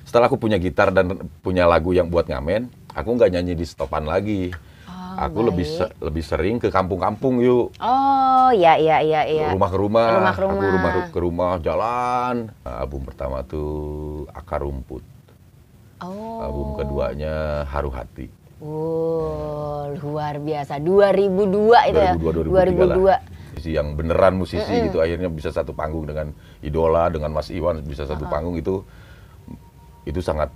setelah aku punya gitar dan punya lagu yang buat ngamen, aku nggak nyanyi di stopan lagi. Aku lebih sering ke kampung-kampung yuk. Oh, iya. Rumah ke rumah. Rumah ke Aku rumah. ke rumah jalan. Nah, album pertama tuh Akar Rumput. Oh. Album keduanya Haru Hati. Oh, luar biasa. 2002 itu ya? 2002. Musisi yang beneran musisi gitu, akhirnya bisa satu panggung dengan idola, dengan Mas Iwan bisa satu panggung itu sangat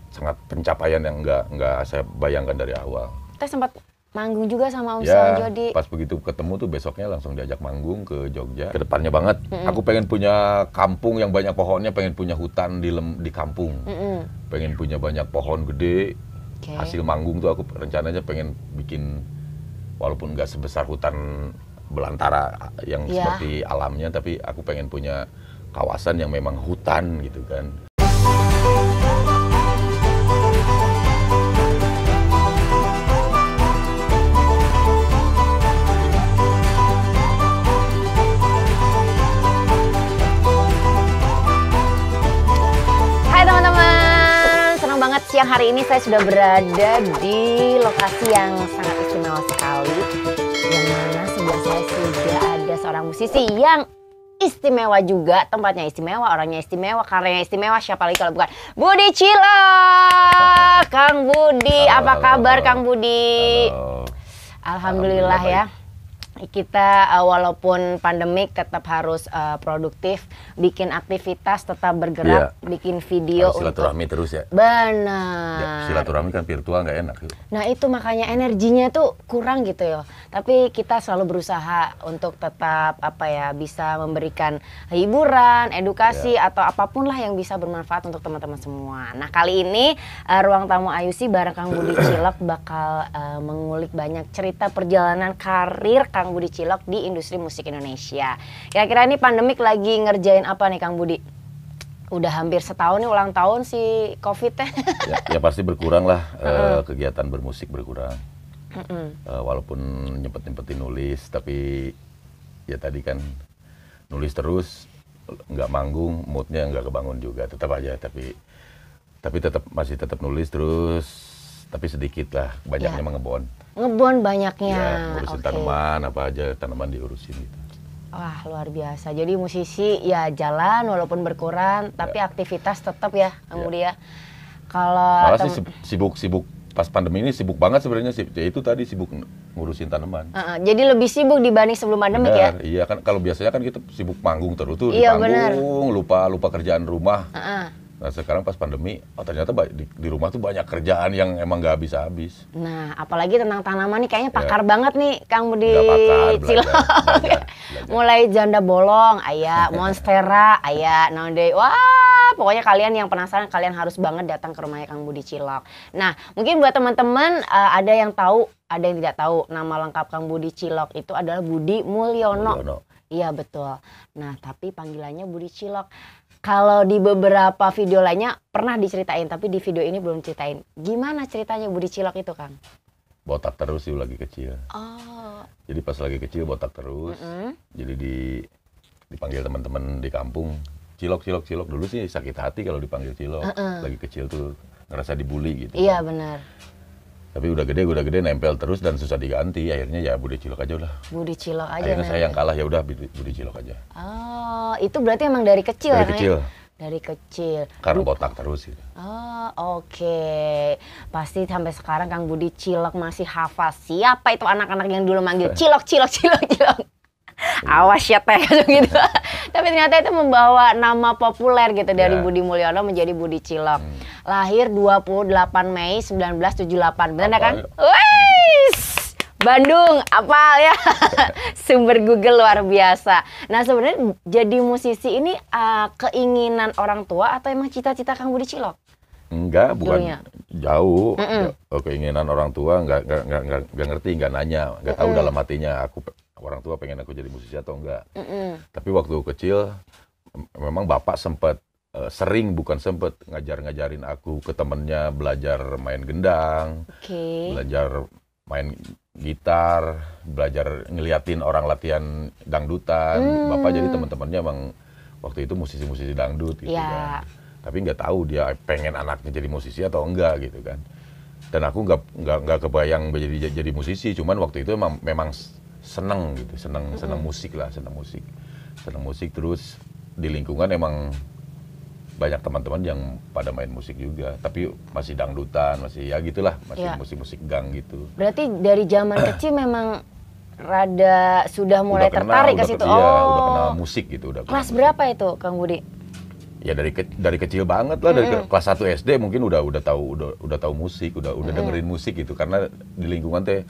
pencapaian yang nggak saya bayangkan dari awal. Kita sempat manggung juga sama Om Ya, Jody. pas begitu ketemu tuh besoknya langsung diajak manggung ke Jogja. Kedepannya banget, aku pengen punya kampung yang banyak pohonnya, pengen punya hutan di kampung. Pengen punya banyak pohon gede. Hasil manggung tuh aku rencananya pengen bikin, walaupun nggak sebesar hutan belantara yang seperti alamnya, tapi aku pengen punya kawasan yang memang hutan gitu kan. Siang hari ini saya sudah berada di lokasi yang sangat istimewa sekali, yang mana sebelah saya sudah ada seorang musisi yang istimewa juga, tempatnya istimewa, orangnya istimewa, karyanya istimewa, siapa lagi kalau bukan Budi Cilok. Kang Budi, apa kabar Kang Budi? Halo. Alhamdulillah ya. Kita walaupun pandemik tetap harus produktif, bikin aktivitas, tetap bergerak, bikin video. Harus silaturahmi terus ya. Benar. Ya, silaturahmi kan virtual nggak enak. Nah itu makanya energinya tuh kurang gitu ya. Tapi kita selalu berusaha untuk tetap bisa memberikan hiburan, edukasi atau apapun lah yang bisa bermanfaat untuk teman-teman semua. Nah kali ini Ruang Tamu Ayusi bareng Kang Budi Cilok bakal mengulik banyak cerita perjalanan karir Kang Budi Cilok di industri musik Indonesia. Kira-kira ini pandemik lagi ngerjain apa nih Kang Budi? Udah hampir setahun nih ulang tahun si COVID teh. Ya pasti berkurang lah kegiatan bermusik berkurang. Walaupun nyempet-nyempetin nulis, tapi ya tadi kan nulis terus, nggak manggung, moodnya nggak kebangun juga, tetap aja. Tapi masih tetap nulis terus, tapi sedikit lah, banyaknya mengebon. Ngebon banyaknya. Ya, ngurusin tanaman, apa aja tanaman diurusin gitu. Wah luar biasa. Jadi musisi ya jalan walaupun berkurang, tapi aktivitas tetap ya, Kang Budi ya. Kalau malah sih sibuk pas pandemi ini sibuk banget sebenarnya. Ya itu tadi sibuk ngurusin tanaman. Jadi lebih sibuk dibanding sebelum pandemi ya? Iya kan, kalau biasanya kan kita sibuk manggung terus tuh, iya, di panggung, lupa kerjaan rumah. Nah sekarang pas pandemi, ternyata di rumah tuh banyak kerjaan yang emang nggak habis-habis. Nah apalagi tentang tanaman nih kayaknya pakar banget nih Kang Budi Cilok. Mulai janda bolong, monstera, wah pokoknya kalian yang penasaran, kalian harus banget datang ke rumahnya Kang Budi Cilok. Nah mungkin buat teman-teman ada yang tahu, ada yang tidak tahu nama lengkap Kang Budi Cilok itu adalah Budi Mulyono. Iya betul. Nah tapi panggilannya Budi Cilok. Kalau di beberapa video lainnya pernah diceritain, tapi di video ini belum ceritain. Gimana ceritanya Budi Cilok itu, Kang? Botak terus sih lagi kecil. Oh. Jadi pas lagi kecil botak terus. Jadi dipanggil teman-teman di kampung, Cilok. Dulu sih sakit hati kalau dipanggil Cilok. Lagi kecil tuh ngerasa dibully gitu. Iya benar. Tapi udah gede nempel terus dan susah diganti. Akhirnya ya Budi Cilok aja udah. Budi Cilok aja. Akhirnya saya yang kalah, ya udah Budi Cilok aja. Oh, itu berarti emang dari kecil ya? Dari kecil. Karena botak terus gitu. Oh, oke. Pasti sampai sekarang Kang Budi Cilok masih hafal siapa itu anak-anak yang dulu manggil Cilok. Awas ya teh gitu. Tapi ternyata itu membawa nama populer gitu dari Budi Mulyono menjadi Budi Cilok. Lahir 28 Mei 1978. Benar kan? Wis! Bandung, apal ya. Sumber Google luar biasa. Nah, sebenarnya jadi musisi ini keinginan orang tua atau emang cita-cita Kang Budi Cilok? Enggak, bukan jauh. Keinginan orang tua nggak ngerti, nggak nanya, nggak tahu dalam hatinya orang tua pengen aku jadi musisi atau enggak. Tapi waktu kecil memang bapak sempat ngajarin aku ke temennya belajar main gendang, belajar main gitar, belajar ngeliatin orang latihan dangdutan. Bapak jadi teman-temannya emang waktu itu musisi-musisi dangdut gitu kan. tapi nggak tahu dia pengen anaknya jadi musisi atau enggak gitu kan. Dan aku nggak kebayang jadi musisi, cuman waktu itu memang seneng gitu, seneng musik lah, seneng musik terus di lingkungan emang banyak teman-teman yang pada main musik juga, tapi masih dangdutan, masih ya gitulah, masih musik-musik gang gitu. Berarti dari zaman kecil memang rada sudah mulai tertarik ke situ. Udah kenal musik gitu, udah. Kelas berapa itu, Kang Budi? Ya dari kecil banget lah, dari kelas 1 SD mungkin udah tahu musik, udah dengerin musik gitu, karena di lingkungan teh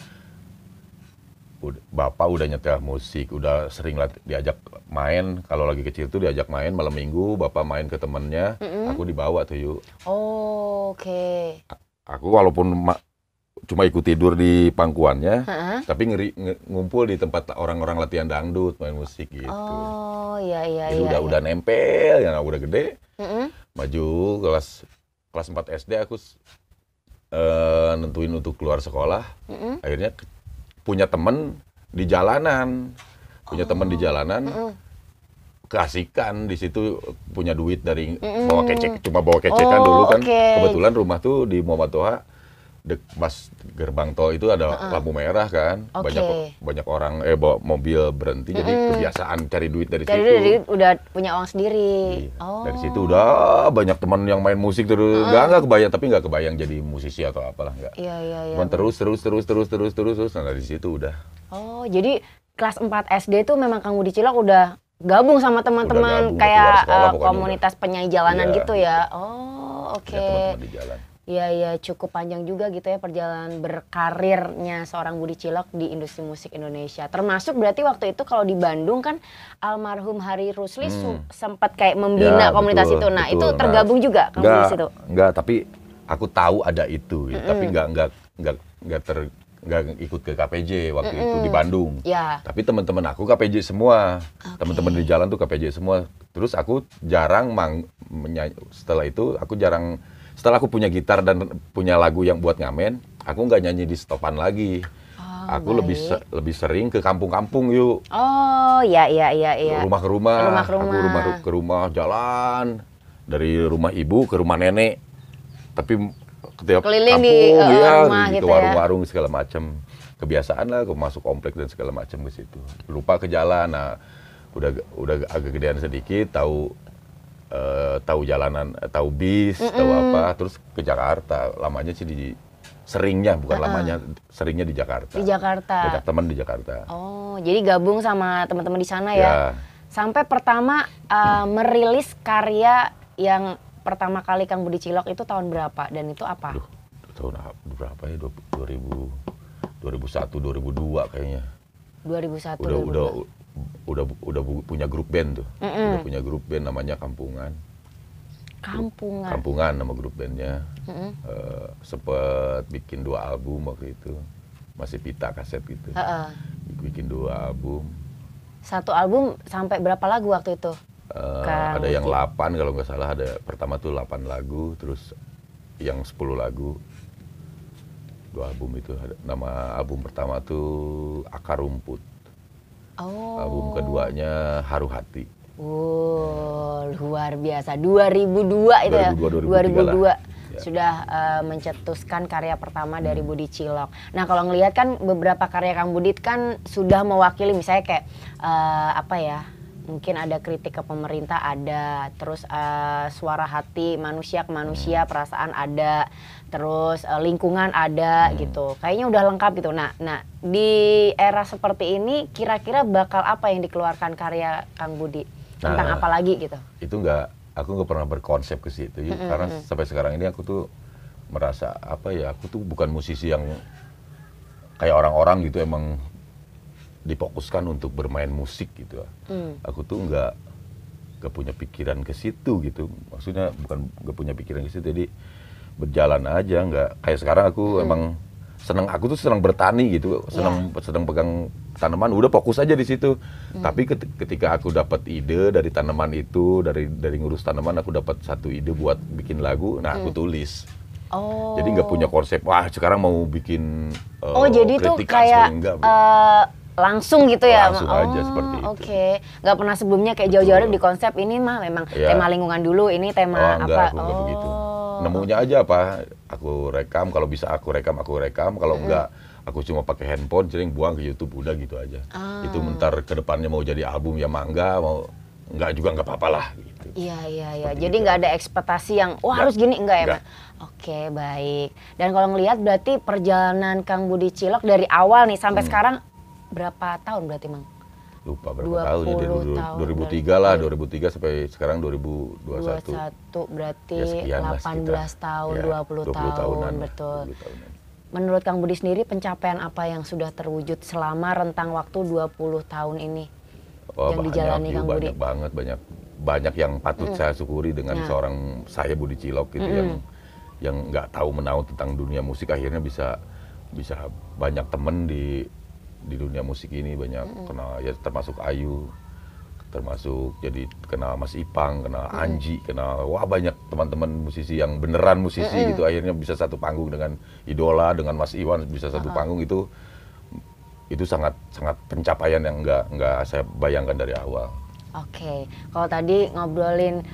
bapak udah nyetel musik, udah sering diajak main, kalau lagi kecil tuh diajak main malam minggu, bapak main ke temennya, aku dibawa tuh yuk. Oh, oke. Aku walaupun cuma ikut tidur di pangkuannya, tapi ngumpul di tempat orang-orang latihan dangdut, main musik gitu. Oh, iya. Udah nempel, ya udah gede. Maju kelas 4 SD aku nentuin untuk keluar sekolah. Akhirnya punya temen di jalanan. Keasikan di situ, punya duit dari bawa kecekan dulu kan. Kebetulan rumah tuh di Muhammad Toha. Pas gerbang tol itu ada lampu merah kan, banyak orang bawa mobil berhenti, jadi kebiasaan cari duit dari situ. Jadi udah punya uang sendiri. Iya. Dari situ udah banyak teman yang main musik terus, nggak kebayang jadi musisi atau apalah nggak. Iya. Cuman terus, nah dari situ udah. Oh, jadi kelas 4 SD itu memang Kang Budi Cilok udah gabung sama teman-teman kayak komunitas penyanyi jalanan gitu ya. Oh, oke. Teman-teman di jalan. Iya, cukup panjang juga gitu ya perjalanan berkarirnya seorang Budi Cilok di industri musik Indonesia. Termasuk berarti waktu itu kalau di Bandung kan almarhum Hari Rusli sempat kayak membina komunitas itu. Nah, itu tergabung juga Kang Budi di situ? Enggak, tapi aku tahu ada itu, gitu. Tapi nggak ikut ke KPJ waktu itu di Bandung. Tapi teman-teman aku KPJ semua. Teman-teman di jalan tuh KPJ semua. Terus aku jarang setelah itu setelah aku punya gitar dan punya lagu yang buat ngamen, aku nggak nyanyi di stopan lagi. Aku lebih sering ke kampung-kampung yuk. Oh, iya. Rumah ke rumah. Aku rumah ke rumah, jalan dari rumah ibu ke rumah nenek. Tapi setiap keliling kampung, di rumah gitu, gitu warung-warung segala macam. Kebiasaan lah, aku masuk komplek dan segala macam ke situ. Lupa ke jalan. Nah, udah agak gedean sedikit, tahu jalanan, tahu bis, tahu apa, terus ke Jakarta. Lamanya sih seringnya di Jakarta. Di Jakarta. Banyak teman di Jakarta. Oh, jadi gabung sama teman-teman di sana ya. Sampai pertama merilis karya yang pertama kali Kang Budi Cilok itu tahun berapa dan itu apa? Tahun berapa ya? 2001, 2002 kayaknya. 2001. Udah punya grup band tuh. Udah punya grup band namanya Kampungan. Kampungan nama grup bandnya. Sempet bikin 2 album waktu itu. Masih pita kaset gitu. Bikin 2 album. Satu album sampai berapa lagu waktu itu? Ada yang 8 kalau nggak salah. Ada pertama tuh 8 lagu, terus yang 10 lagu. 2 album itu. Nama album pertama tuh Akar Rumput. Album keduanya Haru Hati. Luar biasa. 2002 itu ya? 2002. Ya. Sudah mencetuskan karya pertama dari Budi Cilok. Nah, kalau ngelihat kan beberapa karya Kang Budi kan sudah mewakili misalnya kayak mungkin ada kritik ke pemerintah ada, terus suara hati manusia ke manusia, perasaan ada, terus lingkungan ada gitu. Kayaknya udah lengkap gitu. Nah, di era seperti ini kira-kira bakal apa yang dikeluarkan karya Kang Budi? Tentang apa lagi gitu? Itu aku nggak pernah berkonsep ke situ. Karena sampai sekarang ini aku tuh merasa aku tuh bukan musisi yang kayak orang-orang gitu emang difokuskan untuk bermain musik gitu. Aku tuh nggak punya pikiran ke situ gitu. Maksudnya bukan nggak punya pikiran ke situ, jadi berjalan aja. Nggak kayak sekarang aku emang aku tuh senang bertani gitu, senang pegang tanaman, udah fokus aja di situ. Tapi ketika aku dapat ide dari tanaman itu, dari ngurus tanaman, aku dapat satu ide buat bikin lagu, nah aku tulis. Jadi nggak punya konsep, wah sekarang mau bikin jadi tuh kayak langsung gitu ya? Langsung aja seperti itu. Oke. Nggak pernah sebelumnya kayak jauh-jauh di konsep ini mah memang tema lingkungan dulu, ini tema enggak, aku enggak begitu. Nemunya aja apa, aku rekam, kalau bisa aku rekam, kalau enggak aku cuma pakai handphone, sering buang ke YouTube, udah gitu aja. Itu bentar ke depannya mau jadi album ya mangga, mau enggak juga enggak apa-apa lah. Gitu. Iya. Jadi nggak ada ekspektasi yang, harus gini, enggak ya, Mas? Oke, baik. Dan kalau ngelihat berarti perjalanan Kang Budi Cilok dari awal nih sampai sekarang berapa tahun berarti, Mang? Lupa berapa tahunnya, dari 2003 lah, 2003 sampai sekarang 2021. 21 berarti ya 18 tahun, ya, 20 tahun, tahunan, betul. 20 tahunan. Menurut Kang Budi sendiri, pencapaian apa yang sudah terwujud selama rentang waktu 20 tahun ini yang dijalani Kang Budi? Banyak yang patut saya syukuri dengan seorang saya Budi Cilok gitu, yang nggak tahu menahu tentang dunia musik, akhirnya bisa banyak temen di dunia musik ini, banyak kenal ya, termasuk Ayu, termasuk jadi kenal Mas Ipang, kenal Anji, kenal banyak teman-teman musisi yang beneran musisi gitu, akhirnya bisa satu panggung dengan idola, dengan Mas Iwan bisa satu panggung, itu sangat pencapaian yang nggak saya bayangkan dari awal. Oke, kalau tadi ngobrolin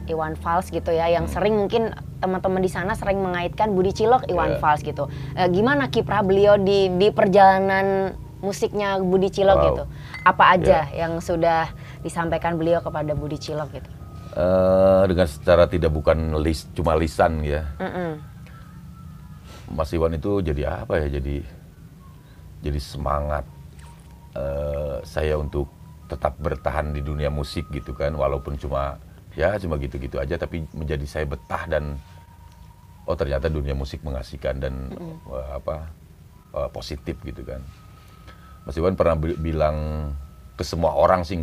Iwan Fals gitu ya, yang sering mungkin teman-teman di sana sering mengaitkan Budi Cilok Iwan Fals gitu. Gimana kiprah beliau di perjalanan musiknya Budi Cilok gitu? Apa aja yang sudah disampaikan beliau kepada Budi Cilok gitu? Dengan secara bukan cuma lisan ya. Mas Iwan itu jadi apa ya? Jadi semangat saya untuk tetap bertahan di dunia musik gitu kan, walaupun cuma gitu-gitu aja, tapi menjadi saya betah dan ternyata dunia musik mengasihkan dan positif gitu kan. Mas Iwan pernah bilang ke semua orang sih,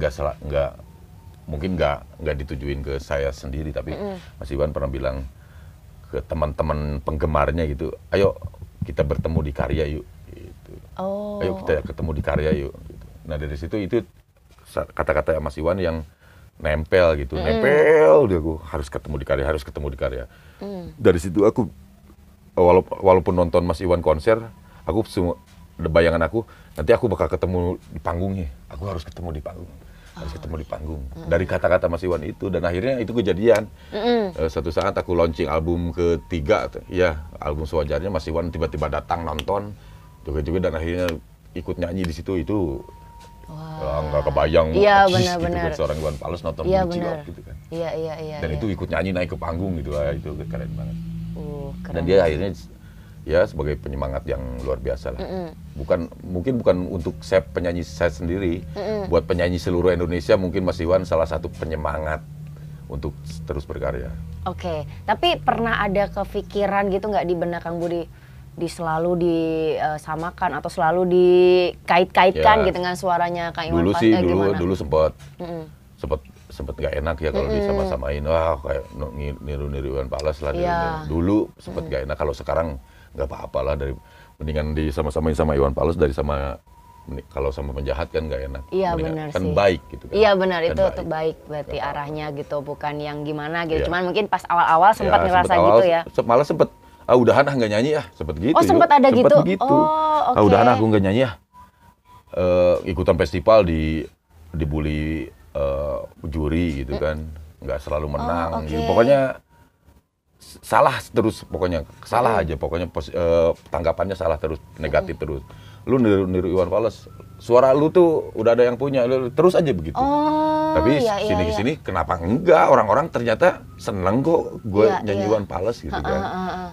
mungkin nggak ditujuin ke saya sendiri, tapi Mas Iwan pernah bilang ke teman-teman penggemarnya gitu, ayo kita bertemu di karya yuk gitu. Ayo kita ketemu di karya yuk gitu. Nah dari situ itu kata-kata Mas Iwan yang nempel gitu, nempel dia, aku harus ketemu di karya. Dari situ aku walaupun nonton Mas Iwan konser, aku semua bayangan aku nanti aku bakal ketemu di panggungnya, aku harus ketemu di panggung. Dari kata-kata Mas Iwan itu, dan akhirnya itu kejadian. Suatu saat aku launching album ketiga, album sewajarnya, Mas Iwan tiba-tiba datang nonton juga dan akhirnya ikut nyanyi di situ. Itu nggak kebayang, gitu kan, seorang Iwan Fals nonton Budi Cilok gitu kan. Dan itu ikut nyanyi naik ke panggung gitu, itu keren banget. Dan dia akhirnya sebagai penyemangat yang luar biasa lah. Mungkin bukan untuk penyanyi saya sendiri, buat penyanyi seluruh Indonesia mungkin Mas Iwan salah satu penyemangat untuk terus berkarya. Oke, tapi pernah ada kepikiran gitu nggak di benak Kang Budi? Selalu disamakan atau selalu dikait-kaitkan gitu dengan suaranya Kang Iwan Fals? Dulu sempat nggak enak ya kalau disama-samain, kayak niru-niru Iwan Fals lah. Dulu sempat nggak enak, kalau sekarang nggak apa-apa lah, mendingan disama-samain sama Iwan Fals kalau sama penjahat kan nggak enak. Iya benar kan sih. Baik gitu kan. Iya benar, itu baik berarti arahnya gitu, bukan yang gimana gitu. Cuman mungkin pas awal-awal sempat ngerasa gitu ya. Malah sempat udahan nggak nyanyi sempet gitu. Sempat ada gitu. Begitu. Udahan aku nggak nyanyi ikutan festival dibully juri gitu kan, nggak selalu menang. Gitu. Pokoknya salah terus, aja pokoknya tanggapannya salah terus, negatif terus. Lu niru Iwan Fals, suara lu tuh udah ada yang punya, lu terus aja begitu. Tapi sini-sini kenapa enggak, orang-orang ternyata seneng kok gue nyanyi Iwan Fals gitu kan.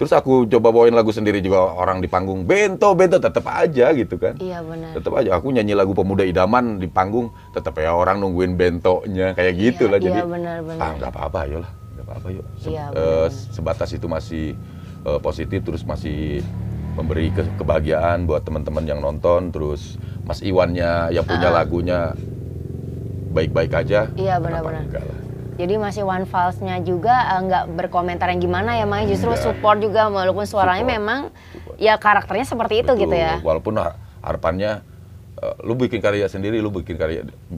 Terus aku coba bawain lagu sendiri juga, orang di panggung bento tetep aja gitu kan. Iya benar. Tetep aja aku nyanyi lagu Pemuda Idaman di panggung, tetep ya orang nungguin bentonya kayak gitu lah. Jadi benar. nggak apa-apa, ayolah, nggak apa-apa yuk. Sebatas itu masih positif, terus masih memberi kebahagiaan buat teman-teman yang nonton. Terus Mas Iwannya yang punya lagunya baik-baik aja. Iya benar-benar. Jadi Mas Iwan Falsnya juga nggak berkomentar yang gimana ya, Mang, justru support juga, walaupun suaranya memang ya karakternya seperti itu. Betul, gitu ya. Walaupun harapannya lu bikin karya sendiri,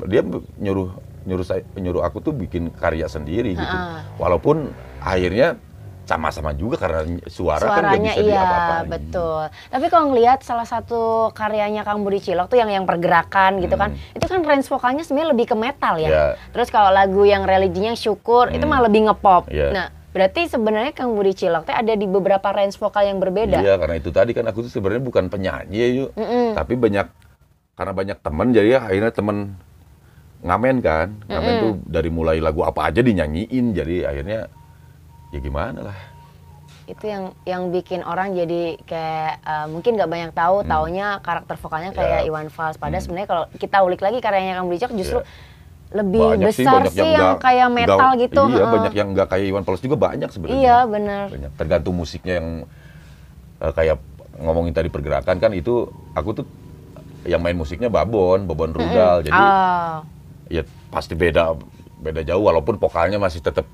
dia nyuruh aku tuh bikin karya sendiri gitu. Walaupun akhirnya sama-sama juga karena suaranya kan nggak bisa iya, diapa-apain. betul. Tapi kalau ngelihat salah satu karyanya Kang Budi Cilok tuh yang pergerakan gitu kan, itu kan range vokalnya sebenarnya lebih ke metal ya. Yeah. Terus kalau lagu yang religinya Syukur itu malah lebih ngepop. Yeah. Nah, berarti sebenarnya Kang Budi Cilok tuh ada di beberapa range vokal yang berbeda. Iya, karena itu tadi kan aku tuh sebenarnya bukan penyanyi ya, yuk. Tapi karena banyak teman jadi akhirnya teman ngamen kan. Ngamen tuh dari mulai lagu apa aja dinyanyiin, jadi akhirnya ya gimana lah. Itu yang bikin orang jadi kayak mungkin nggak banyak tahu, taunya karakter vokalnya kayak Iwan Fals. Padahal sebenarnya kalau kita ulik lagi karyanya Kang Budi Cilok justru lebih banyak besar sih yang kayak metal gitu. Iya, banyak yang nggak kayak Iwan Fals juga banyak sebenarnya. Iya, benar. Banyak. Tergantung musiknya yang kayak ngomongin tadi pergerakan kan itu aku tuh yang main musiknya Babon Rudal. Jadi ya pasti beda jauh walaupun vokalnya masih tetap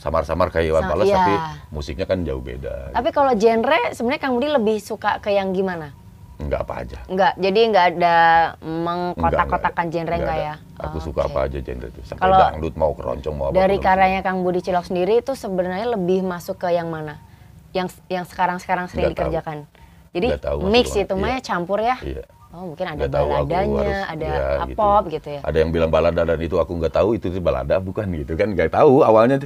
samar-samar kayak Iwan Fals, tapi musiknya kan jauh beda. Tapi kalau genre sebenarnya Kang Budi lebih suka ke yang gimana? Enggak apa aja. Enggak, jadi enggak ada mengkotak-kotakan genre enggak ya? Aku suka apa aja genre itu. Sampai dangdut mau keroncong mau apa. Dari karyanya Kang Budi Cilok sendiri itu sebenarnya lebih masuk ke yang mana? Yang sekarang sering dikerjakan. Jadi mix itu mah campur ya? Iya. Oh, mungkin ada baladanya, ada pop gitu ya. Ada yang bilang balada dan itu aku nggak tahu itu balada bukan gitu kan, nggak tahu awalnya.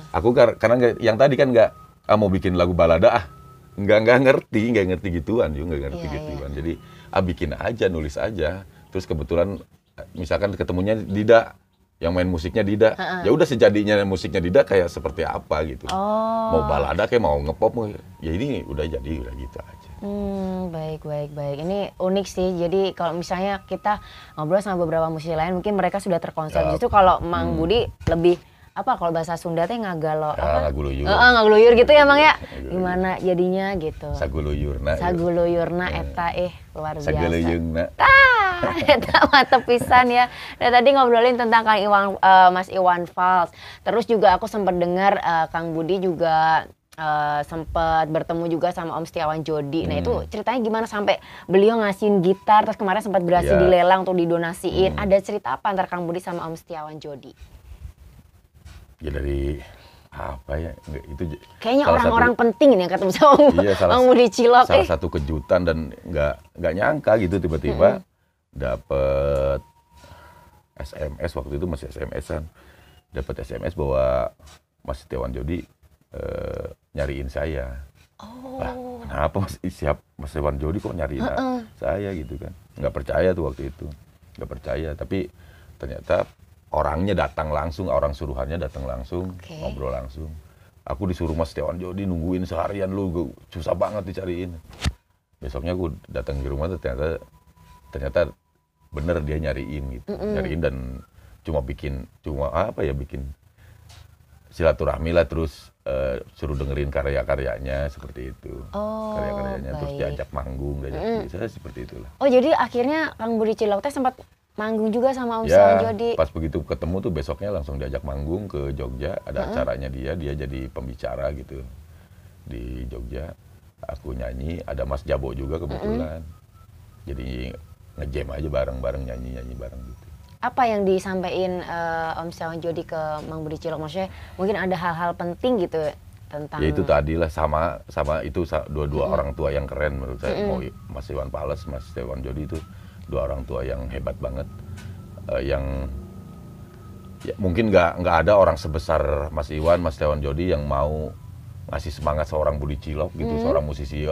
Aku karena yang tadi kan nggak mau bikin lagu balada nggak ngerti gituan juga, nggak ngerti gituan. Jadi bikin aja, nulis aja. Terus kebetulan misalkan ketemunya Dida, yang main musiknya Dida, ya udah sejadinya musiknya Dida kayak seperti apa gitu. Mau balada kayak mau ngepop, ya ini udah jadi udah gitu aja. Baik. Ini unik sih. Jadi kalau misalnya kita ngobrol sama beberapa musisi lain, mungkin mereka sudah terkonsep. Justru kalau Mang Budi lebih apa kalau bahasa Sunda teh ngagalo apa? Ngaguluyur gitu ya Mang ya. Gimana jadinya gitu. Saguluyurna eta luar biasa. Saguluyurna. Eta mantep pisan ya. Nah, tadi ngobrolin tentang Mas Iwan Fals. Terus juga aku sempat dengar Kang Budi juga sempat bertemu juga sama Om Setiawan Jodi. Nah itu ceritanya gimana sampai beliau ngasihin gitar, terus kemarin sempat berhasil dilelang untuk didonasiin. Ada cerita apa antara Kang Budi sama Om Setiawan Jodi? Ya dari apa ya, itu kayaknya orang-orang penting nih yang ketemu sama Kang Budi Cilok. Salah satu kejutan dan nggak nyangka gitu tiba-tiba dapet SMS, waktu itu masih SMS-an, dapat SMS bahwa Mas Setiawan Jodi nyariin saya. Lah, kenapa Mas Setiawan Jodi kok nyariin saya gitu kan? Nggak percaya tuh waktu itu, nggak percaya. Tapi ternyata orangnya datang langsung, orang suruhannya datang langsung, ngobrol langsung. Aku disuruh Mas Setiawan Jodi nungguin seharian lu, susah banget dicariin. Besoknya aku datang ke rumah, ternyata bener dia nyariin gitu, nyariin dan bikin silaturahmi lah, terus suruh dengerin karya-karyanya seperti itu. Karya-karyanya terus diajak manggung, saya seperti itulah. Oh, jadi akhirnya Kang Budi Cilok teh sempat manggung juga sama Om Setiawan Jodi. Pas begitu ketemu tuh besoknya langsung diajak manggung ke Jogja, ada acaranya dia jadi pembicara gitu di Jogja. Aku nyanyi, ada Mas Jabo juga kebetulan. Jadi ngejam aja bareng-bareng, nyanyi bareng gitu. Apa yang disampaikan Om Setiawan Jodi ke Mang Budi Cilok? Maksudnya mungkin ada hal-hal penting gitu tentang... Ya itu tadilah sama itu dua orang tua yang keren menurut saya. Mau Mas Iwan Fals, Mas Setiawan Jodi itu dua orang tua yang hebat banget. Yang ya, mungkin nggak ada orang sebesar Mas Iwan, Mas Setiawan Jodi yang mau ngasih semangat seorang Budi Cilok gitu, seorang musisi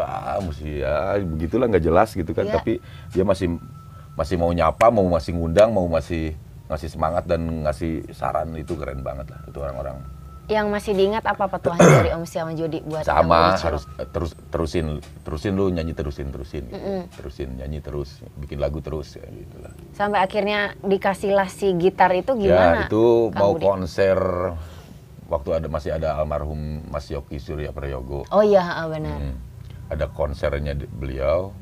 begitulah, nggak jelas gitu kan. Tapi dia masih mau nyapa, mau masih ngundang, mau masih ngasih semangat dan ngasih saran. Itu keren banget lah, itu orang-orang. Yang masih diingat apa petuahnya dari Om Setiawan Jodi buat sama harus terusin lu nyanyi terusin gitu. Terusin nyanyi terus, bikin lagu terus ya gitulah. Sampai akhirnya dikasihlah si gitar itu gimana? Ya itu Kang mau Budi? Konser waktu masih ada almarhum Mas Yoki Surya Prayogo. Oh iya, benar. Ada konsernya beliau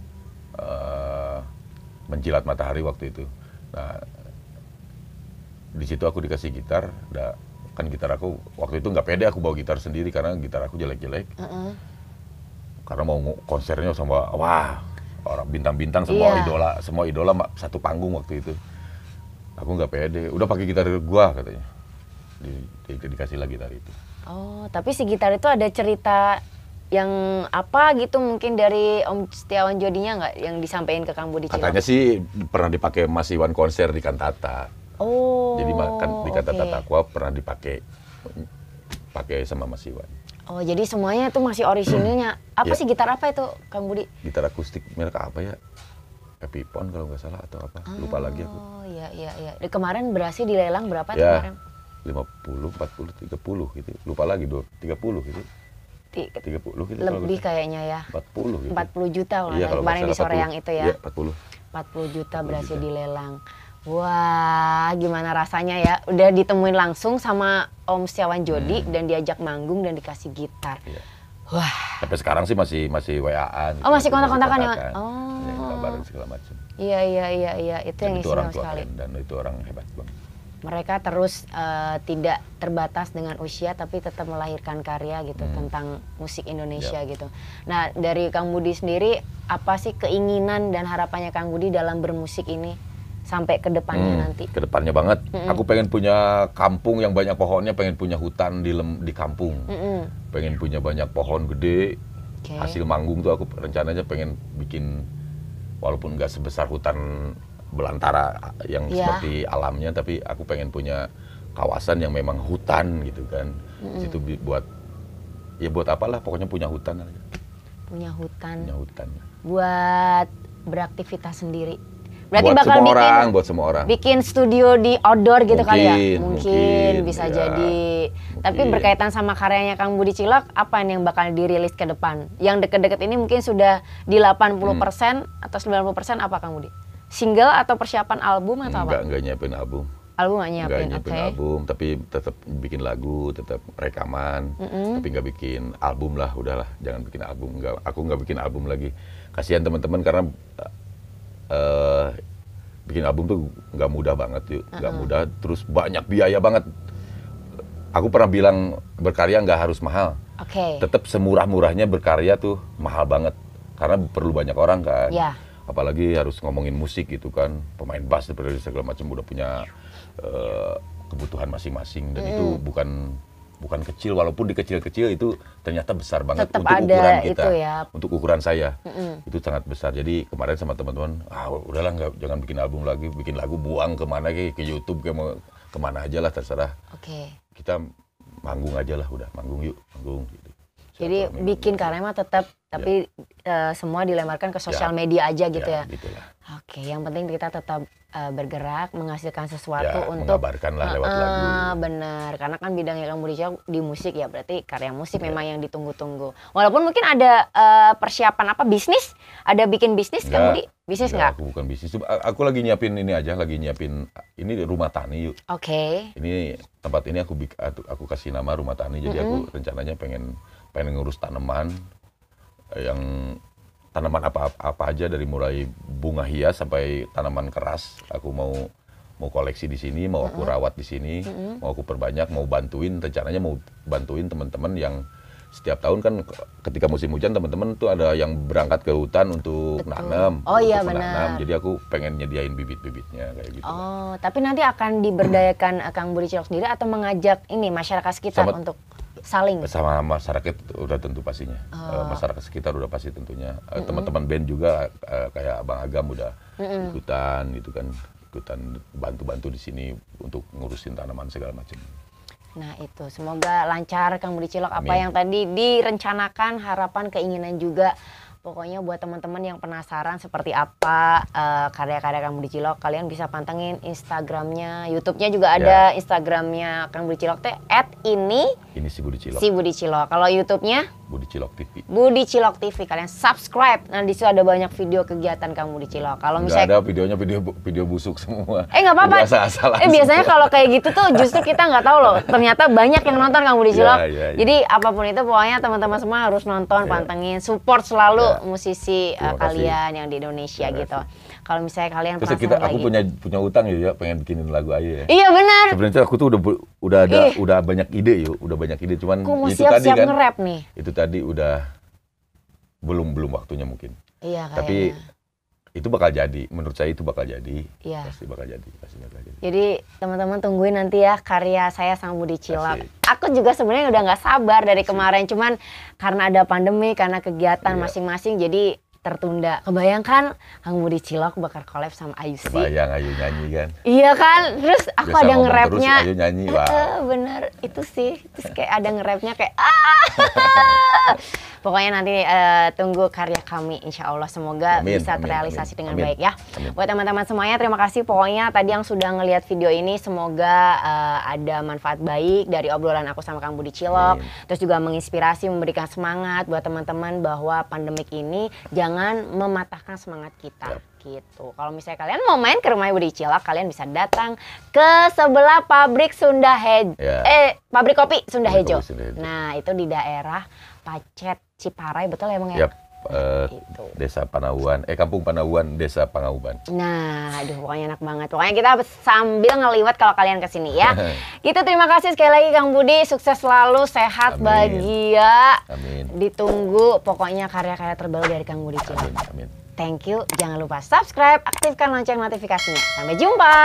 Menjilat Matahari waktu itu. Nah, di situ aku dikasih gitar. Kan gitar aku waktu itu nggak pede aku bawa gitar sendiri karena gitar aku jelek-jelek. Karena mau konsernya sama orang bintang-bintang, semua idola satu panggung waktu itu. Aku nggak pede. Udah pakai gitar gua katanya. Dikasih lagi gitar itu. Oh, tapi si gitar itu ada cerita yang apa gitu mungkin dari Om Setiawan Jodinya nggak yang disampaikan ke Kang Budi Cilok? Katanya sih pernah dipakai Mas Iwan konser di Kantata. Oh. Jadi kan di Kantata oke. Takwa pernah pakai sama Mas Iwan. Oh, jadi semuanya itu masih orisinilnya. Apa Ya. sih gitar apa itu, Kang Budi? Gitar akustik merek apa ya? Epiphone kalau nggak salah atau apa? Lupa lagi aku. Oh, iya. Kemarin berhasil dilelang berapa Ya, kemarin? 50, 40, 30 gitu. Lupa lagi 30 gitu. 30 gitu. Lebih kayaknya ya. 40 gitu. 40 juta kalau Iya, kalau kemarin nggak di salah sore 40. yang itu ya. Iya, 40. 40 juta 40 berhasil juta. dilelang. Wah, gimana rasanya ya? Udah ditemuin langsung sama Om Setiawan Jodi dan diajak manggung dan dikasih gitar. Iya. Wah. Sampai sekarang sih masih WA-an. Oh, masih kontak-kontakan ya? Oh. Ya, kabaran segala macam. Iya. Itu yang Dan itu orang istimewa tua sekali. keren, dan itu orang hebat banget. Mereka terus tidak terbatas dengan usia tapi tetap melahirkan karya gitu tentang musik Indonesia gitu. Nah, dari Kang Budi sendiri apa sih keinginan dan harapannya Kang Budi dalam bermusik ini sampai ke depannya nanti? Kedepannya banget. Aku pengen punya kampung yang banyak pohonnya, pengen punya hutan di kampung. Pengen punya banyak pohon gede. Oke. Hasil manggung tuh aku rencananya pengen bikin, walaupun nggak sebesar hutan belantara yang seperti alamnya, tapi aku pengen punya kawasan yang memang hutan gitu kan. Situ buat apalah, pokoknya punya hutan aja. Punya hutan. Punya hutan. Buat beraktivitas sendiri. Berarti Buat bakal buat semua orang. bikin studio di outdoor gitu kali ya? Mungkin, Bisa ya. jadi. Tapi Mungkin. berkaitan sama karyanya Kang Budi Cilok, apa yang bakal dirilis ke depan? Yang deket-deket ini mungkin sudah di 80% atau 90% apa Kang Budi? Single atau persiapan album atau apa? Enggak nyiapin album. Album nggak Nggak nyiapin, nyiapin oke. album, tapi tetap bikin lagu, tetap rekaman, tapi nggak bikin album lah, udahlah, jangan bikin album. Aku nggak bikin album lagi. Kasihan teman-teman karena bikin album tuh nggak mudah banget, yuk, nggak mudah. Terus banyak biaya banget. Aku pernah bilang berkarya nggak harus mahal, Oke. tetap semurah-murahnya berkarya tuh mahal banget, karena perlu banyak orang kan. Ya. Apalagi harus ngomongin musik gitu kan, pemain bass seperti segala macam udah punya kebutuhan masing-masing, dan itu bukan kecil, walaupun di kecil-kecil itu ternyata besar banget. Tetap untuk ada ukuran kita, itu ya. untuk ukuran saya itu sangat besar. Jadi kemarin sama teman-teman, udahlah jangan bikin album lagi, bikin lagu buang kemana ke YouTube, mau kemana aja lah, terserah. Oke. Kita manggung aja lah, udah manggung yuk, manggung gitu. Jadi bikin karya mah tetap, tapi semua dilemparkan ke sosial media aja gitu ya. Gitulah. Oke, yang penting kita tetap bergerak, menghasilkan sesuatu Ya, untuk mengabarkan lah lewat lagu. Bener, karena kan bidangnya Kang Budi Cilok di musik ya, berarti karya musik memang yang ditunggu-tunggu. Walaupun mungkin ada persiapan apa, bisnis? Ada bikin bisnis Kang Budi? Bisnis nggak? Aku bukan bisnis. Aku lagi nyiapin ini aja, ini rumah tani yuk. Oke. Ini tempat ini aku kasih nama rumah tani. Jadi aku rencananya pengen ngurus tanaman, yang tanaman apa aja, dari mulai bunga hias sampai tanaman keras. Aku mau koleksi di sini, mau aku rawat di sini, mau aku perbanyak, rencananya mau bantuin teman-teman yang setiap tahun kan ketika musim hujan teman-teman tuh ada yang berangkat ke hutan untuk nanam. Oh iya, untuk menanam. benar. Jadi aku pengen nyediain bibit-bibitnya kayak gitu. Oh, tapi nanti akan diberdayakan Kang Budi Cilok sendiri atau mengajak ini masyarakat sekitar untuk saling? Sama masyarakat udah tentu pastinya. Masyarakat sekitar udah pasti tentunya. Teman-teman band juga kayak Abang Agam udah ikutan gitu kan, ikutan bantu-bantu di sini untuk ngurusin tanaman segala macam. Nah itu, semoga lancar Kang Budi Cilok. Apa Amin. yang tadi direncanakan, harapan, keinginan juga. Pokoknya buat teman-teman yang penasaran seperti apa karya-karya Kang Budi Cilok, kalian bisa pantengin Instagramnya, YouTube-nya juga ada. Instagramnya Kang Budi Cilok teh Ini si Budi Cilok. si Budi Cilok. Kalau YouTube-nya Budi Cilok TV. Budi Cilok TV. Kalian subscribe. Nah di situ ada banyak video kegiatan Kang Budi Cilok. Kalau Nggak misalnya ada videonya, video busuk semua. nggak apa-apa. Asal-asalan Biasanya semua. kalau kayak gitu tuh justru kita nggak tahu loh. Ternyata banyak yang nonton Kang Budi Cilok. Ya. Jadi apapun itu pokoknya teman-teman semua harus nonton, pantengin, support selalu musisi Terima kalian yang di Indonesia Terima gitu. Kalau misalnya kalian Terus penasaran aku lagi. punya utang ya, pengen bikinin lagu aja ya. Iya benar. Sebenarnya aku tuh udah banyak ide udah banyak ide, cuman Aku mau itu tadi siap-siap kan. nge-rap nih. Itu tadi udah belum waktunya mungkin. Iya kayaknya. Tapi Itu bakal jadi, menurut saya itu bakal jadi. Iya. Pasti bakal jadi, pastinya bakal jadi. Jadi teman-teman tungguin nanti ya karya saya sama Budi Cilok. Aku juga sebenarnya udah nggak sabar dari kemarin, cuman karena ada pandemi, karena kegiatan masing-masing, jadi tertunda. Kebayangkan Kang Budi Cilok bakal collab sama Ayushi. Kebayang Ayu nyanyi kan? Iya kan, terus aku biasa ada nge-rapnya. Ayu nyanyi, wah. Bener, itu sih. Terus kayak ada nge-rapnya kayak Pokoknya nanti tunggu karya kami, insya Allah semoga bisa terrealisasi dengan baik ya. Buat teman-teman semuanya, terima kasih pokoknya tadi yang sudah ngelihat video ini, semoga ada manfaat baik dari obrolan aku sama Kang Budi Cilok. Terus juga menginspirasi, memberikan semangat buat teman-teman bahwa pandemik ini jangan mematahkan semangat kita. Gitu. Kalau misalnya kalian mau main ke rumah Budi Cilok, kalian bisa datang ke sebelah pabrik Sunda Hejo. Pabrik kopi Sunda Hejo. Nah, itu di daerah Pacet Ciparai, betul ya Bang ya? Desa Panauan, Kampung Panauan, Desa Pangauban. Nah, aduh pokoknya enak banget. Pokoknya kita sambil ngeliwat kalau kalian kesini ya. Gitu, terima kasih sekali lagi Kang Budi, sukses selalu, sehat, bahagia. Amin. Ditunggu pokoknya karya-karya terbaru dari Kang Budi Cilok. Amin. Thank you, jangan lupa subscribe, aktifkan lonceng notifikasinya. Sampai jumpa.